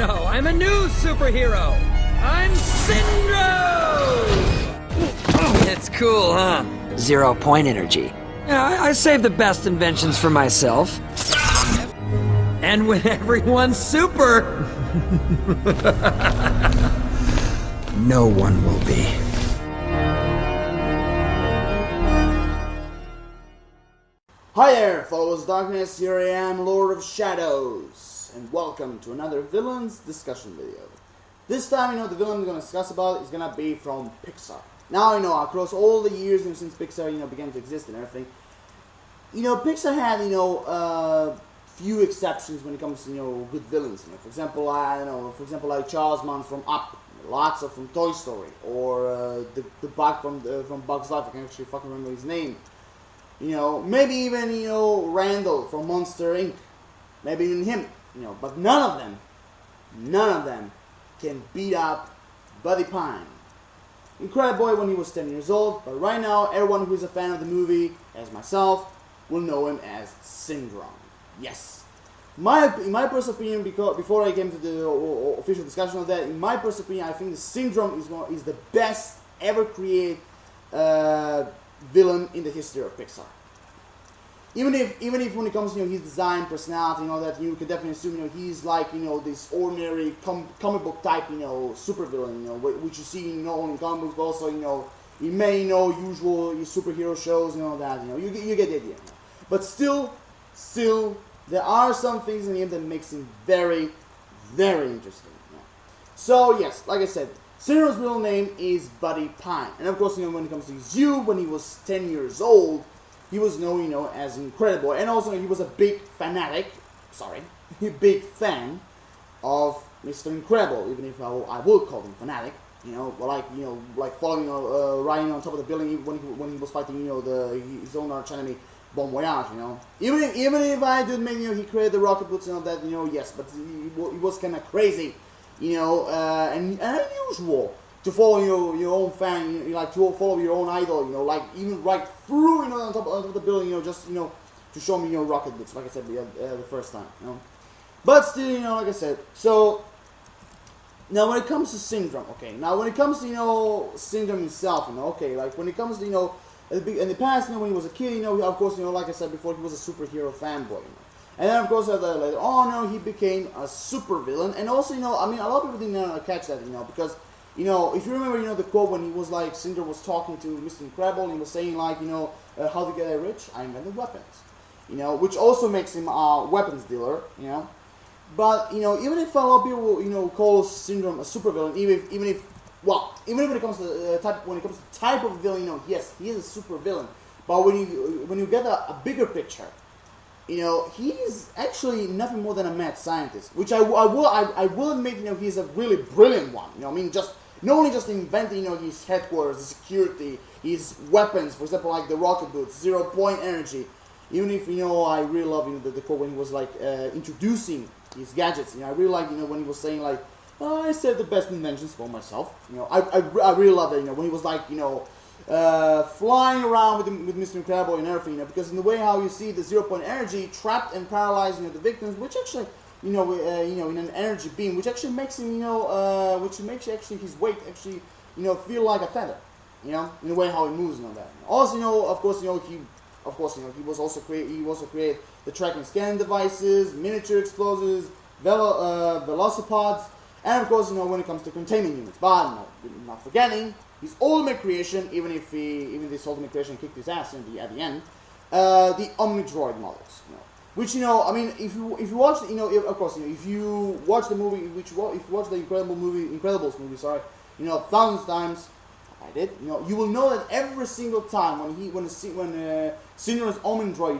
No, I'm a new superhero! I'm Syndrome! It's cool, huh? 0 point energy. Yeah, I save the best inventions for myself. And when everyone's super... No one will be. Hi there, followers of darkness, here I am, Lord of Shadows, and welcome to another villains discussion video. This time, the villain we're going to discuss about is going to be from Pixar. Now, across all the years and since Pixar, began to exist and everything, Pixar had, few exceptions when it comes to, good villains. For example, like Charles Mons from Up, Lotso from Toy Story, or the bug from Bugs Life. I can actually fucking remember his name. Maybe even, Randall from Monster Inc. Maybe even him, but none of them can beat up Buddy Pine. Incrediboy when he was 10 years old, but right now, everyone who is a fan of the movie, as myself, will know him as Syndrome. Yes. In my personal opinion, before I came to the official discussion of that, in my personal opinion, I think the Syndrome is the best ever created villain in the history of Pixar. Even if when it comes to his design, personality, and all that, you can definitely assume he's like this ordinary comic book type super villain, which you see not only in comic books but also in many usual superhero shows and all that. You get the idea. But still there are some things in him that makes him very, very interesting. So yes, like I said, Syndrome's real name is Buddy Pine. And of course, when it comes to his youth, when he was 10 years old, he was known, as Incrediboy. And also, he was a big fan of Mr. Incredible, even if I would call him fanatic. Like following, riding on top of the building when he was fighting, his own arch enemy, Bon Voyage, Even if I do admit, he created the rocket boots and all that, yes, but he was kind of crazy. And unusual to follow your own fan, to follow your own idol, even right through, on top of the building, just, to show me, rocket boots, like I said the first time, But still, like I said, so, now when it comes to Syndrome, Syndrome himself, like when it comes to, in the past, when he was a kid, of course, like I said before, he was a superhero fanboy, And then, of course, later on, he became a super villain. And also, a lot of people didn't catch that, because, if you remember, the quote when he was like, Syndrome was talking to Mr. Incredible, and he was saying, like, how to get rich? I invented weapons. Which also makes him a weapons dealer, But, even if a lot of people, call Syndrome a super villain, even when it comes to type of villain, yes, he is a super villain. But when you get a bigger picture, he's actually nothing more than a mad scientist, which I will admit, he's a really brilliant one. Just not only just inventing, his headquarters, his security, his weapons, for example, like the rocket boots, 0 point energy. Even if I really love the quote when he was like introducing his gadgets. I really like when he was saying like, I saved the best inventions for myself. I really love that. When he was like flying around with Mr. Incredible and everything, because in the way how you see the 0 point energy trapped and paralyzing the victims, which actually, in an energy beam, which actually makes him, which makes actually his weight actually, feel like a feather, in the way how he moves and all that. Also, of course, he also created the track and scan devices, miniature explosives, velocipods, and of course, when it comes to containment units. But not forgetting his ultimate creation, even if this ultimate creation kicked his ass at the end, the Omnidroid models, which if you watch, of course, if you watch the movie, if you watch the Incredibles movie, thousands of times, I did, you will know that every single time when Syndrome's Omnidroid,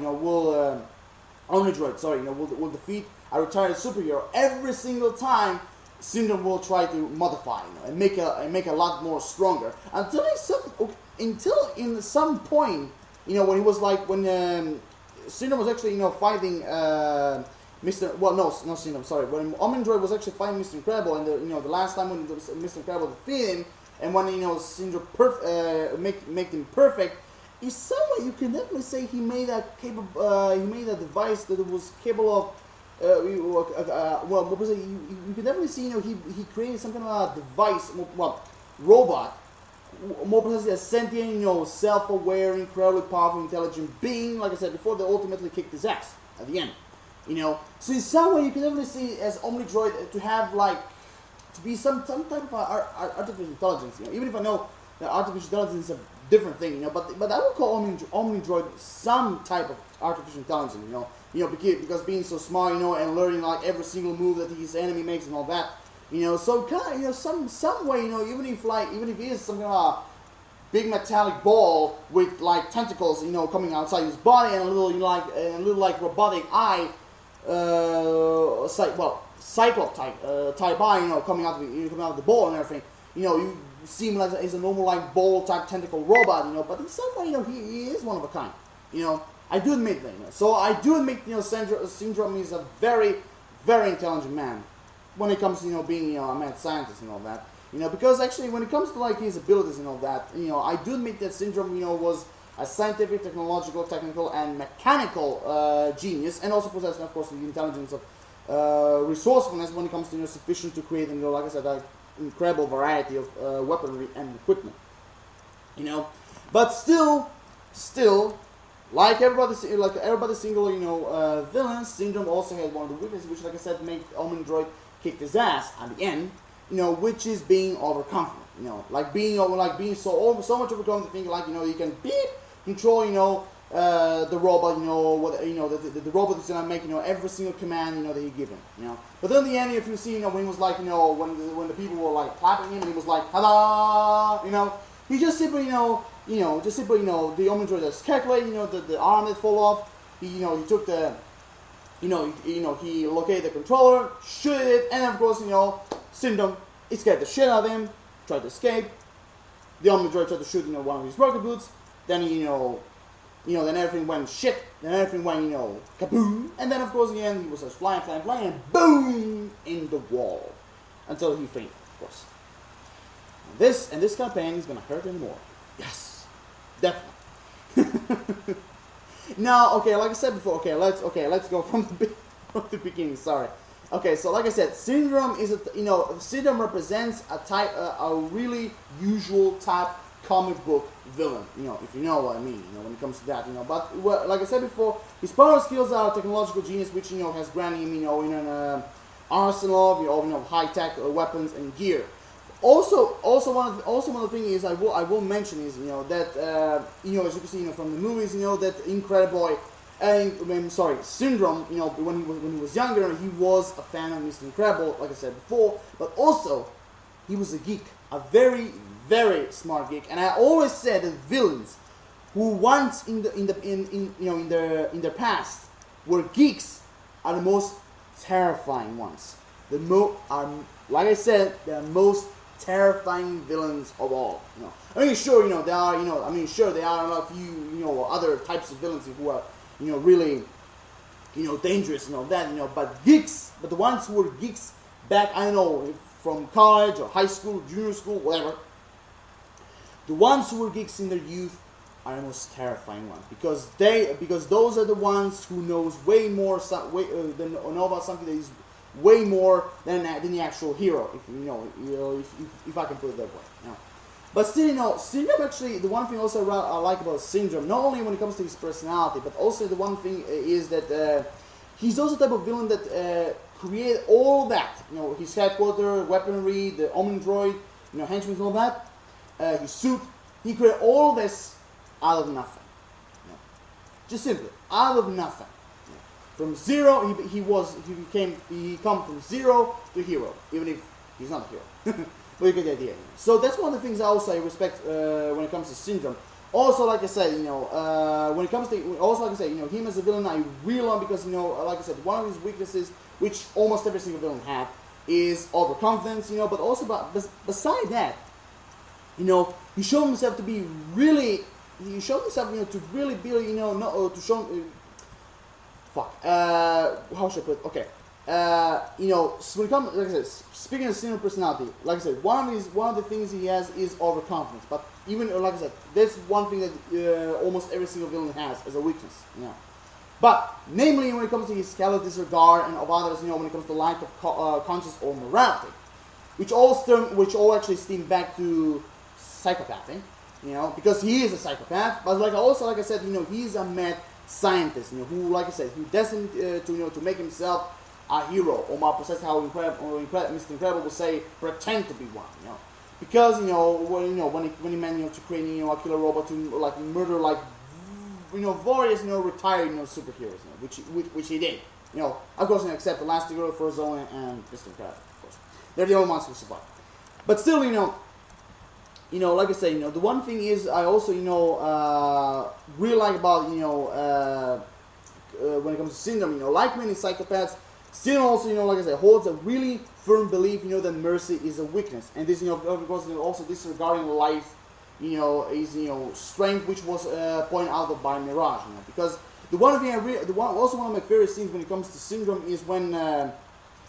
will defeat a retired superhero, every single time Syndrome will try to modify, and make a lot more stronger until in some point, when he was like when Syndrome was actually fighting when Omnidroid was actually fighting Mr. Incredible, and the last time when Mr. Incredible defeated him, and when Syndrome make him perfect, in some way you can definitely say he made a device that was capable of well, what was it? You can definitely see, you know, he created some kind of a device, well, robot, more precisely a sentient, you know, self-aware, incredibly powerful, intelligent being, like I said before, that ultimately kicked his ass at the end, you know. So in some way, you can definitely see as Omnidroid to have, like, to be some type of artificial intelligence, you know. Even if I know that artificial intelligence is a different thing, you know, but I would call Omnidroid some type of artificial intelligence, you know, because being so smart, you know, and learning like every single move that his enemy makes and all that, you know, so kind of, you know, some way, you know, even if he is some kind of a big metallic ball with like tentacles, you know, coming outside his body and a little, you know, like robotic eye, Cyclops type eye, you know, coming out of the ball and everything, you know, you see him like as a normal like ball type tentacle robot, you know, but in some way, you know, he is one of a kind, you know. I do admit that, you know. So I do admit, you know, Syndrome is a very, very intelligent man when it comes to, you know, being, you know, a mad scientist and all that, you know, because actually when it comes to like his abilities and all that, you know, I do admit that Syndrome, you know, was a scientific, technological, technical, and mechanical genius, and also possessed, of course, the intelligence of resourcefulness when it comes to, you know, sufficient to create, you know, like I said, an incredible variety of weaponry and equipment, you know, but still. Like everybody single, you know, villain, Syndrome also had one of the weaknesses, which, like I said, made Omnidroid kick his ass at the end, you know, which is being overconfident, you know, like being so much overconfident, thinking like, you know, you can control, you know, the robot, you know, what, you know, the robot is gonna make, you know, every single command, you know, that you give him, you know. But then in the end, if you see, you know, when he was like, you know, when the people were like clapping him, and he was like, "Tada!" you know, he just simply, the Omnidroid just calculated, you know, the arm that fall off. He took the, he located the controller, shoot it, and of course, you know, Syndrome, it scared the shit out of him, tried to escape. The Omnidroid tried to shoot, you know, one of his rocket boots. Then then everything went shit. Then everything went, you know, kaboom. And then of course again he was just flying, and boom in the wall until he fainted, of course. And this campaign is gonna hurt him more. Yes, definitely. Now, okay, like I said before, let's go from the beginning. Sorry. Okay, so like I said, Syndrome is Syndrome represents a really usual type comic book villain. You know, if you know what I mean. You know, when it comes to that. You know, but like I said before, his power skills are technological genius, which has granted him in an arsenal of high tech weapons and gear. Also one of the things is I will mention is that as you can see from the movies that Incrediboy, Syndrome, when he was younger, he was a fan of Mr. Incredible, like I said before, but also he was a geek, a very, very smart geek. And I always said that villains who once in their past were geeks are the most terrifying ones. Like I said, the most terrifying villains of all. There are a few other types of villains who are really dangerous and all that, but geeks, but the ones who were geeks back, I don't know, from college or high school, junior school, whatever, the ones who were geeks in their youth are the most terrifying ones, because those are the ones who knows way more know about something that is way more than the actual hero, if I can put it that way. But still, Syndrome actually, the one thing also I like about Syndrome, not only when it comes to his personality, but also the one thing is that he's also the type of villain that create all that, his headquarters, weaponry, the Omnidroid, henchmen and all that, his suit, he created all this out of nothing. Just simply, out of nothing. From zero, he come from zero to hero, even if he's not a hero. But you get the idea. So that's one of the things I respect when it comes to Syndrome. Also, like I said, when it comes to him as a villain, I really love because like I said, one of his weaknesses, which almost every single villain have, is overconfidence. But also, beside that, he showed himself to be really. He showed himself, to really be, to show. How should I put it? Okay. So when it comes, like I said, speaking of Syndrome personality, like I said, one of the things he has is overconfidence. But even like I said, that's one thing that almost every single villain has as a weakness. But namely when it comes to his callous disregard and of others, you know, when it comes to lack of conscience or morality, which all actually stem back to psychopathy, you know, because he is a psychopath. But like I said, you know, he's a mad scientist, you know, who, like I said, who destined to make himself a hero, or more precisely how Mr. Incredible would say, pretend to be one, you know, because when he managed to create, you know, a killer robot to like murder like, you know, various, you know, retired, you know, superheroes, you know, which he did, you know, of course, you know, except Elastigirl, Frozone, and Mr. Incredible, of course, they're the only ones who survived. But still, you know, like I say, you know, the one thing is I also, you know, really like about, you know, when it comes to Syndrome, you know, like many psychopaths, Syndrome also, you know, like I said, holds a really firm belief, you know, that mercy is a weakness, and this, you know, of course, you know, also disregarding life, you know, is, you know, strength, which was pointed out by Mirage, you know, because the one thing also one of my favorite scenes when it comes to Syndrome is when,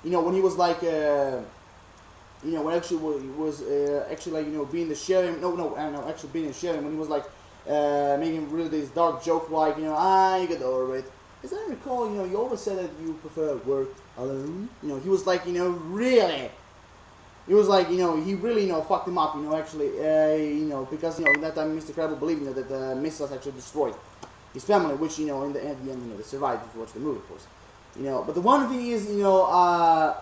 you know, when he was like, you know, when actually was actually like, you know, being the sheriff, actually being the sheriff, when he was like making really this dark joke like, you know, I get over it. As I recall, you know, you always said that you prefer work alone. You know, he was like, you know, really. He was like, you know, he really, you know, fucked him up, you know, actually, you know, because, you know, in that time Mr. Incredible believed, you know, that the missiles actually destroyed his family, which, you know, at the end, you know, they survived if you watch the movie, of course. You know, but the one thing is, you know, I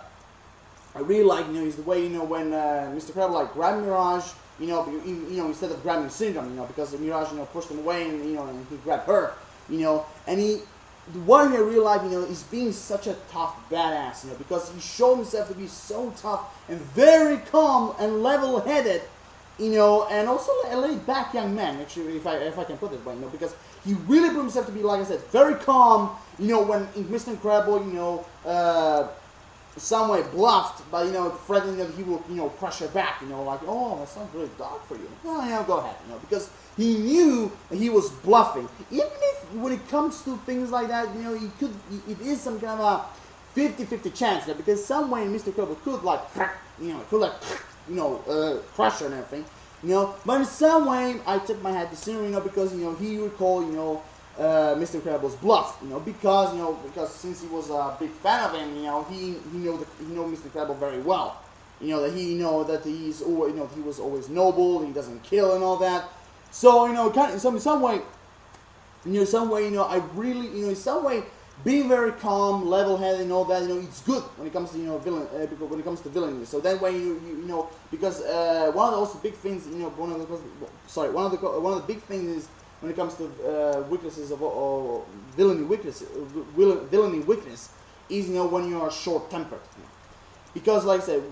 really like, you know, is the way, you know, when Mr. Incredible, like, grabbed Mirage, you know, instead of grabbing Syndrome, you know, because Mirage, you know, pushed him away, and, you know, and he grabbed her, you know, and the one here in real life, you know, is being such a tough badass, you know, because he showed himself to be so tough and very calm and level-headed, you know, and also a laid-back young man, actually, if I can put it right, you know, because he really put himself to be, like I said, very calm, you know, when Mr. Incredible, you know, some way bluffed by, you know, threatening that he will, you know, crush her back, you know, like, oh, that sounds really dark for you. Oh, yeah, go ahead, you know, because he knew that he was bluffing. Even if, when it comes to things like that, you know, it is some kind of a 50-50 chance, that because some way Mr. Incredible could, like, you know, crush her and everything, you know, but in some way, I tip my hat to Syndrome, you know, because, you know, he recalled, you know, Mr. Incredible's bluff, you know, because since he was a big fan of him, you know, he knew Mr. Incredible very well, you know, that he was always noble, he doesn't kill and all that, so, you know, kind of, in some way, you know, I really, you know, in some way, being very calm, level-headed, and all that, you know, it's good when it comes to, you know, when it comes to villainy. So that way, you know, because one of the also big things, you know, one of the big things is when it comes to weaknesses or villainy weakness is, you know, when you are short-tempered. You know. Because, like I said,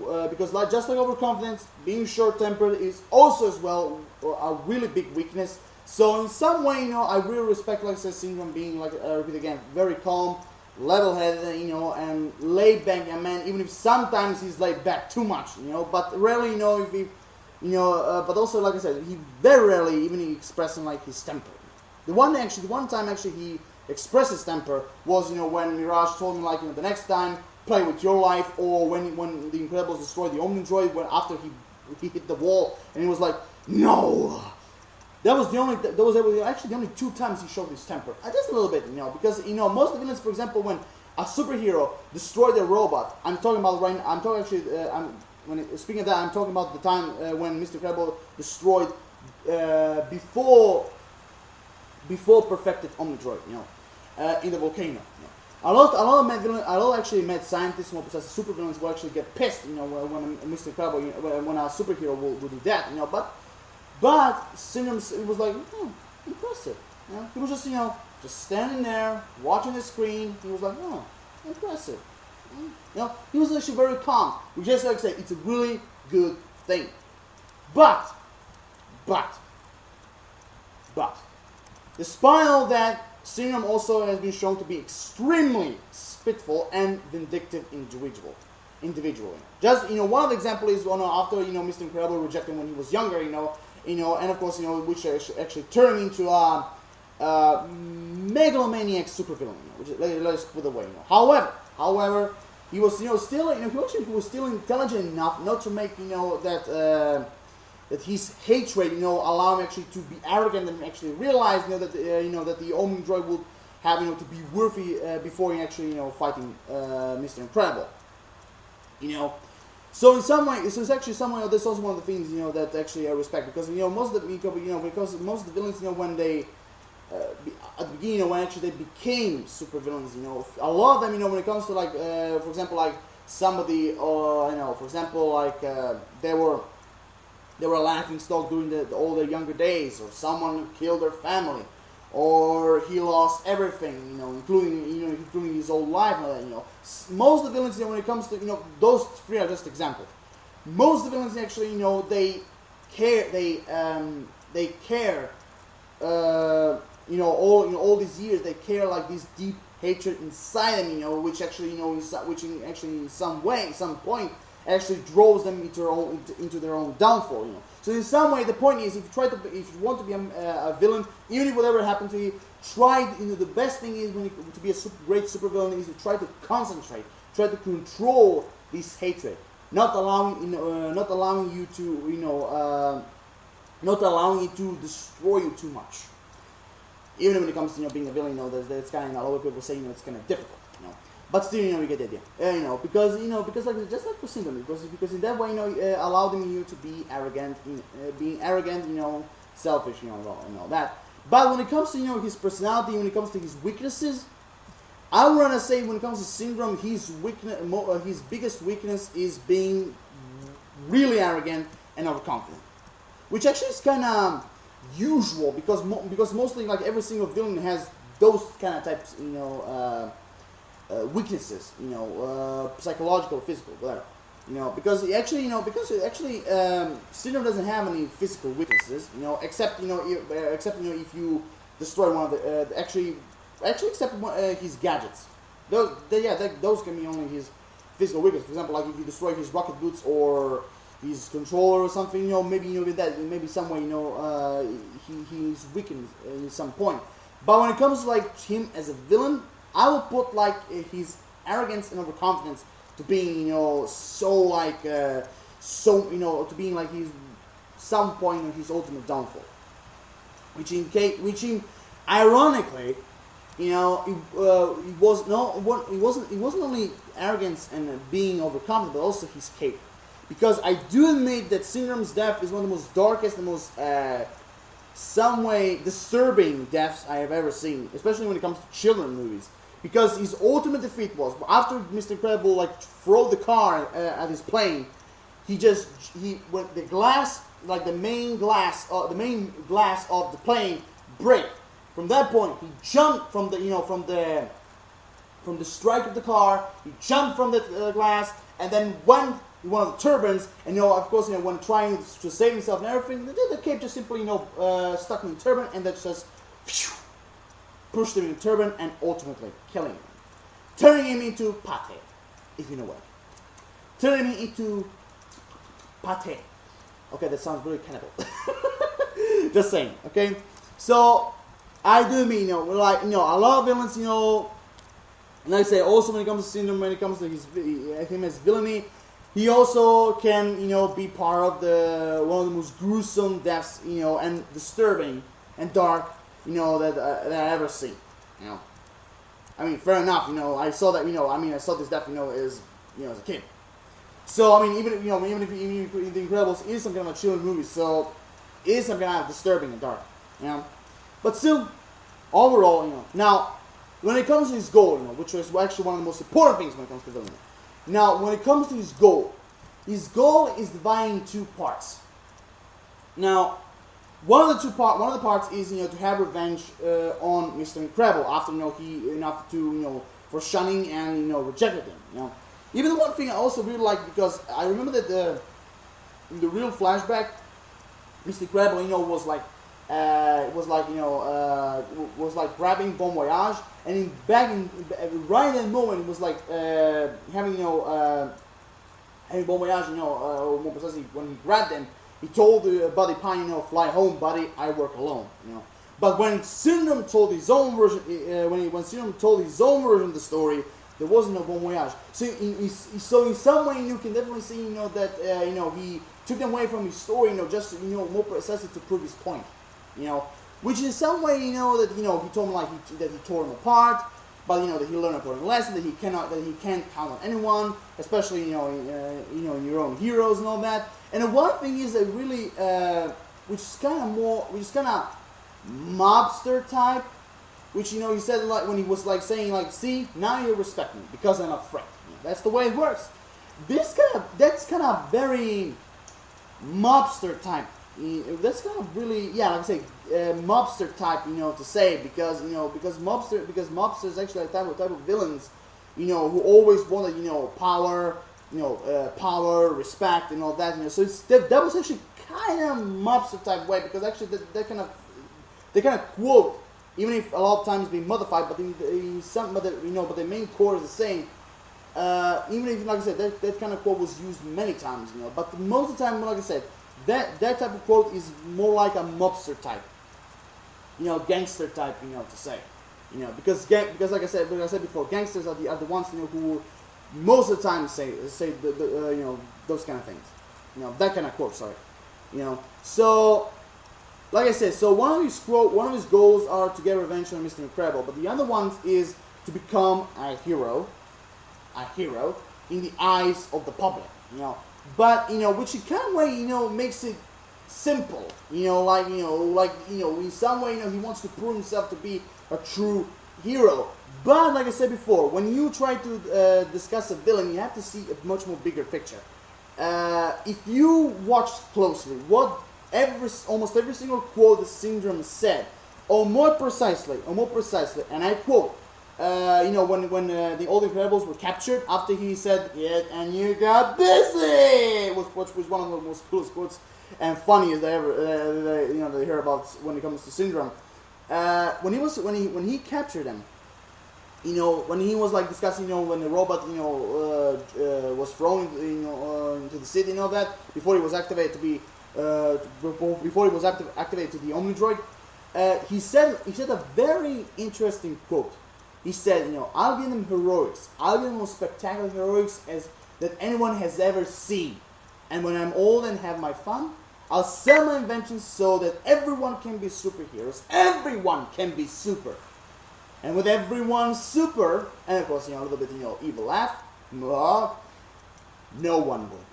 just like overconfidence, being short-tempered is also as well a really big weakness. So in some way, you know, I really respect, like I said, Syndrome being, like, again, very calm, level-headed, you know, and laid back, and man, even if sometimes he's laid back too much, you know, but rarely, you know, if he, you know, but also, like I said, he very rarely even expressing, like, his temper. The one time actually he expressed his temper was, you know, when Mirage told me, like, you know, the next time, play with your life, or when the Incredibles destroyed the Omni Droid, when after he hit the wall, and he was like, no! That was actually the only 2 times he showed his temper. Just a little bit, you know, because, you know, most of the villains, for example, when a superhero destroyed a robot, I'm talking about right now, speaking of that, I'm talking about the time when Mr. Incredible destroyed before perfected Omnidroid, you know, in the volcano. You know. A lot of mad scientists, more precisely super villains, will actually get pissed, you know, when Mr. Incredible, you know, when a superhero will do that, you know, But Syndrome, it was like, impressive. You know? He was just, you know, just standing there, watching the screen. He was like, oh, impressive. You know, he was actually very calm. We just like to say, it's a really good thing. But, despite all that, Syndrome also has been shown to be extremely spiteful and vindictive individual. Just, you know, one of the examples is, after, you know, Mr. Incredible rejected him when he was younger, you know, and of course, you know, which actually turned him into a megalomaniac supervillain, you know, which let's put away, you know. However, he was, you know, still, you know, he was still intelligent enough not to make, you know, that his hatred, you know, allow him actually to be arrogant and actually realize, you know, that the Omni Droid having to be worthy before he actually fighting Mr. Incredible. So in some way, so it's actually some way. That's also one of the things that actually I respect, because most of the because most of the villains when they at the beginning when actually they became super villains, a lot of them when it comes to like for example like somebody for example like they were a laughing stock during all their younger days, or someone killed their family, or he lost everything, including his whole life and all that, Most of the villains, when it comes to, those three are just examples. Most of the villains actually, they care, all these years, they care like this deep hatred inside them, which actually, in some way, some point, actually draws them into their own downfall, So in some way, the point is, if you want to be a villain, even if whatever happened to you, the best thing is to be a great supervillain is to try to concentrate, try to control this hatred, not allowing you to, not allowing it to destroy you too much. Even when it comes to being a villain, that's kind of a lot of people say it's kind of difficult, But still, you get the idea. Because like just like for Syndrome, because in that way, allow them to be arrogant, being arrogant, selfish, and all that. But when it comes to his personality, when it comes to his weaknesses, I would wanna say when it comes to Syndrome, his biggest weakness is being really arrogant and overconfident, which actually is kind of usual because mostly like every single villain has those kind of types, weaknesses, psychological, physical, whatever, because Syndrome doesn't have any physical weaknesses, except if you destroy one of the actually except his gadgets. Those can be only his physical weakness. For example, like if you destroy his rocket boots or his controller or something, maybe with that, maybe some way, he's weakened in some point. But when it comes to like him as a villain, I would put like his arrogance and overconfidence to being, to being like his some point of his ultimate downfall. Which ironically, it wasn't only arrogance and being overconfident, but also his cape. Because I do admit that Syndrome's death is one of the most darkest and most some way disturbing deaths I have ever seen, especially when it comes to children movies. Because his ultimate defeat was after Mr. Incredible threw the car at his plane, when the glass, like the main glass of the plane break. From that point, he jumped from the strike of the car. He jumped from the glass and then went in one of the turbines. And of course, when trying to save himself and everything, the cape just simply stuck in the turbine and that just pushed him in the turbine and ultimately killing him, turning him into pate, if you know what. Turning him into pate. Okay, that sounds really cannibal. Just saying. Okay, so I do mean a lot of villains. And I say also when it comes to Syndrome, when it comes to him as villainy, he also can be part of one of the most gruesome deaths and disturbing and dark that I ever seen. I mean, fair enough. I saw that. I saw this death. As a kid. So I mean, even if The Incredibles is some kind of a children's movie, so it is some kind of disturbing and dark. But still, overall, now when it comes to his goal, which was actually one of the most important things when it comes to villainy. Now, when it comes to his goal is divided in two parts. Now, one of the parts is to have revenge on Mr. Incredible after for shunning and rejected him. Even the one thing I also really like, because I remember that in the real flashback, Mr. Incredible was grabbing Bon Voyage, and right in that moment it was like having having Bon Voyage, or more precisely when he grabbed him. He told Buddy Pine, fly home, buddy, I work alone, But when Syndrome told his own version, when Syndrome told his own version of the story, there wasn't no Bon Voyage. So in some way you can definitely see, that he took them away from his story, just more precisely to prove his point, which in some way, you know, that, you know, he told him like that he tore him apart, but you know that he learned an important lesson that he can't count on anyone, especially you know in your own heroes and all that. And the one thing is that really, which is kind of mobster type, which, you know, he said like when he was like saying like, see, now you respect me because I'm a threat. You know, that's the way it works. That's kind of very mobster type. That's kind of really, yeah, like I say, mobster type, you know, to say, because mobsters actually are type of villains, you know, who always wanted, you know, power, power, respect, and all that, you know. So that was actually kind of mobster type way, because actually they kind of quote, even if a lot of times being modified, but but the main core is the same. Even if, like I said, that kind of quote was used many times, you know. But most of the time, like I said, that type of quote is more like a mobster type, you know, gangster type, you know, to say, you know, because like I said before, gangsters are the ones, you know, who most of the time say the you know, those kind of things, you know, that kind of quote, sorry, you know. So, like I said, so one of his goals are to get revenge on Mr. Incredible, but the other one is to become a hero in the eyes of the public, you know. But, you know, which in kind of way, you know, makes it simple, you know, in some way, you know, he wants to prove himself to be a true hero. But, like I said before, when you try to discuss a villain, you have to see a much more bigger picture. If you watch closely what almost every single quote the Syndrome said, or more precisely, and I quote, you know, when the Old Incredibles were captured, after he said, "Yeah, and you got busy," which was one of the most coolest quotes and funniest they ever, you know, they hear about when it comes to Syndrome. When he captured them, you know, when he was like discussing, you know, when the robot, you know, was thrown, you know, into the city and all that, before he was activated to be, activated to the Omnidroid, he said a very interesting quote. He said, you know, I'll give them heroics. I'll give them the most spectacular heroics as that anyone has ever seen. And when I'm old and have my fun, I'll sell my inventions so that everyone can be superheroes. Everyone can be super. And with everyone super, and of course, you know, a little bit, you know, evil laugh, no one will be.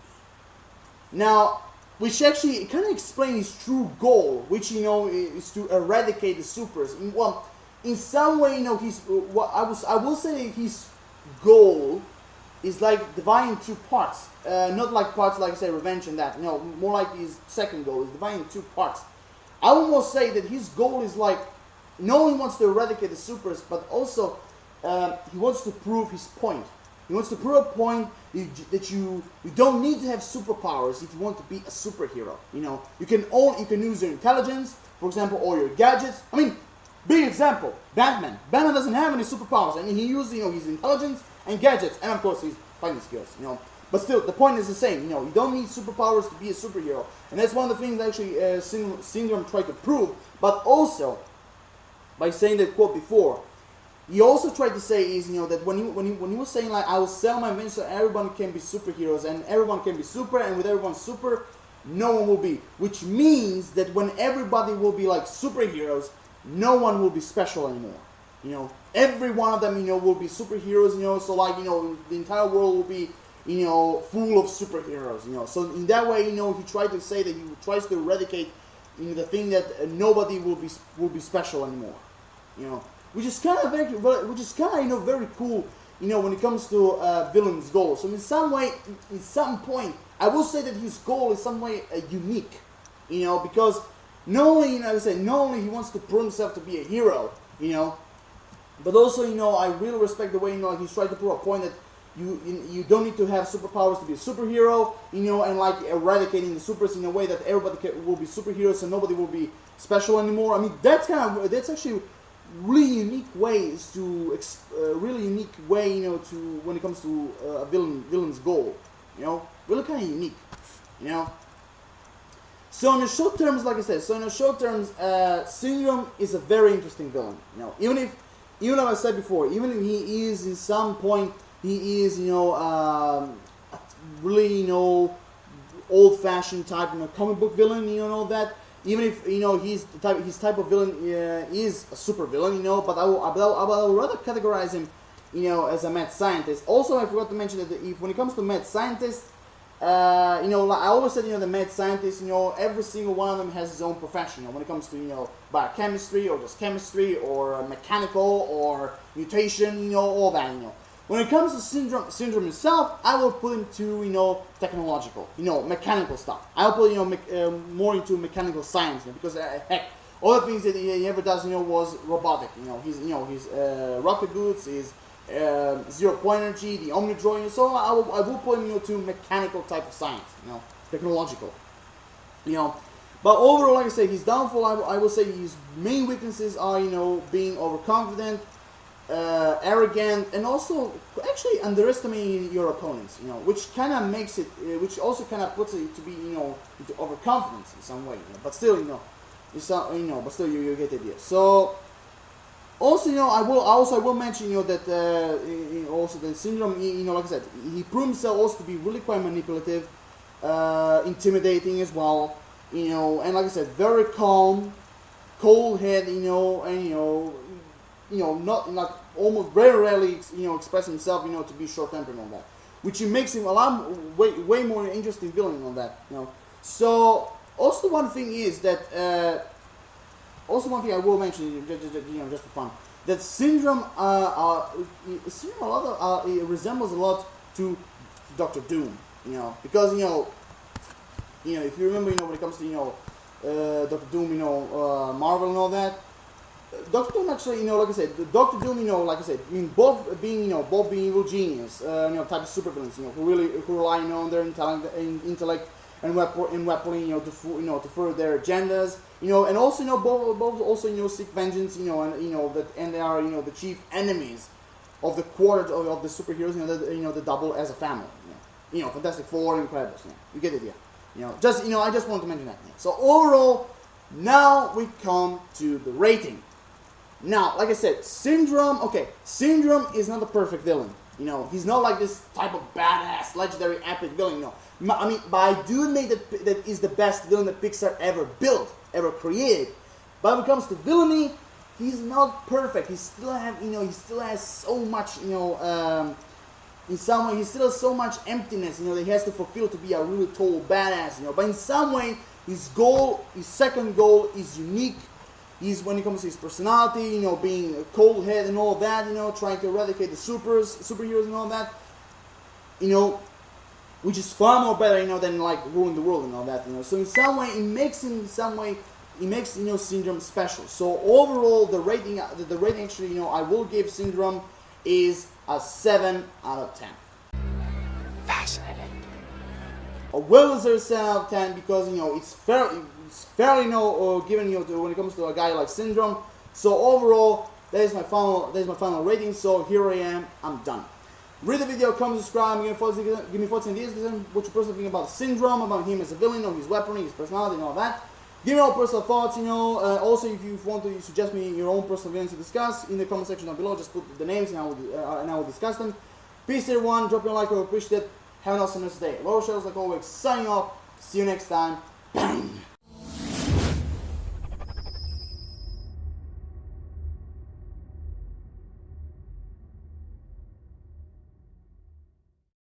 Now, which actually kind of explains his true goal, which, you know, is to eradicate the supers. Well, in some way, you know, I will say his goal is like divided in two parts. Not like parts like, say, revenge and that. You know, more like his second goal is divided in two parts. I would almost say that his goal is like, no one wants to eradicate the supers, but also he wants to prove his point. He wants to prove a point that you don't need to have superpowers if you want to be a superhero. You know, you can use your intelligence, for example, or your gadgets. I mean, big example, Batman. Batman doesn't have any superpowers. I mean, he uses, you know, his intelligence and gadgets, and of course his fighting skills. You know, but still, the point is the same. You know, you don't need superpowers to be a superhero, and that's one of the things actually Syndrome tried to prove. But also, by saying that quote before, he also tried to say is, you know, that when he was saying like, I will sell my inventions so everyone can be superheroes and everyone can be super, and with everyone super, no one will be. Which means that when everybody will be like superheroes, no one will be special anymore. You know, every one of them, you know, will be superheroes. You know, so like, you know, the entire world will be, you know, full of superheroes. You know, so in that way, you know, he tried to say that he tries to eradicate, you know, the thing that nobody will be special anymore. You know. Which is kind of you know, very cool, you know, when it comes to villain's goals. So in some way, in some point, I will say that his goal is some way unique, you know, because not only, you know, like I said, not only he wants to prove himself to be a hero, you know, but also, you know, I really respect the way, you know, he's trying to prove a point that you don't need to have superpowers to be a superhero, you know, and like eradicating the supers in a way that everybody will be superheroes and nobody will be special anymore. I mean, that's actually really unique ways to really unique way, you know, to when it comes to a villain's goal, you know, really kind of unique, you know. So in the short terms, like I said, Syndrome is a very interesting villain, you know. Even like I said before, even if he is in some point, he is, you know, really, you know, old-fashioned type, you know, comic book villain, you know, that. even if you know his type of villain is a super villain, you know, but I will rather categorize him, you know, as a mad scientist. Also, I forgot to mention that if when it comes to mad scientist, you know, like I always said, you know, the mad scientists, you know, every single one of them has his own profession. You know, when it comes to, you know, biochemistry or just chemistry or mechanical or mutation, you know, all that, you know. When it comes to Syndrome himself, I will put him to, you know, technological, you know, mechanical stuff. I'll put, you know, more into mechanical science, you know, because heck, all the things that he ever does, you know, was robotic. You know, his rocket boots, his 0-point energy, the Omnidroid, and so I will put him, you know, to mechanical type of science, you know, technological, you know. But overall, like I say, his downfall, I will say his main weaknesses are, you know, being overconfident, arrogant, and also actually underestimating your opponents, you know, which kind of makes it, which also kind of puts it to be, you know, into overconfidence in some way, you know. But still, you know, but still you get the idea. So also, you know, I will mention, you know, that also the Syndrome, you know, like I said, he proved himself also to be really quite manipulative, intimidating as well, you know, and like I said, very calm, cold head, you know, and you know, not almost very rarely, you know, express himself, you know, to be short-tempered and all that, which makes him a lot way more interesting villain on that, you know. So also one thing is that also one thing I will mention, you know, just for fun, that Syndrome it resembles a lot to Doctor Doom, you know, because you know if you remember, you know, when it comes to, you know, Doctor Doom, you know, Marvel and all that. Doctor Doom actually, you know, like I said, Doctor Doom, you know, like I said, I mean, both being evil genius, you know, type of supervillains, you know, who rely, you know, on their intellect and weaponry, you know, to further their agendas, you know, and also, you know, both also, you know, seek vengeance, you know, and they are, you know, the chief enemies of the quartet of the superheroes, you know, the double as a family, you know, Fantastic Four, Incredibles, you know, you get the idea, you know, just, you know, I just wanted to mention that. You know. So overall, now we come to the rating. Now, like I said, Syndrome is not a perfect villain. You know, he's not like this type of badass, legendary, epic villain, you know. I mean, but I do admit that is the best villain that Pixar ever built, ever created. But when it comes to villainy, he's not perfect. He still has so much, you know, in some way, he still has so much emptiness, you know, that he has to fulfill to be a really tall badass, you know. But in some way, his second goal is unique. He's, when it comes to his personality, you know, being a cold head and all that, you know, trying to eradicate the superheroes and all that, you know, which is far more better, you know, than like ruling the world and all that, you know. So in some way, it makes, you know, Syndrome special. So overall, the rating actually, you know, I will give Syndrome is a 7 out of 10. Fascinating. A well-deserved 7 out of 10 because, you know, it's fairly, you know, given, you know, when it comes to a guy like Syndrome. So overall, that is my final rating. So here I am. I'm done. Read the video, comment, subscribe, give me thoughts and ideas, what you personally think about Syndrome, about him as a villain, or his weaponry, his personality, and all that. Give me all personal thoughts, you know. Also, if you want to suggest me your own personal villains to discuss in the comment section down below, just put the names and I will discuss them. Peace everyone. Drop your like, I would appreciate it. Have an awesome day. Lower Shadows, like always, signing off. See you next time. Bang!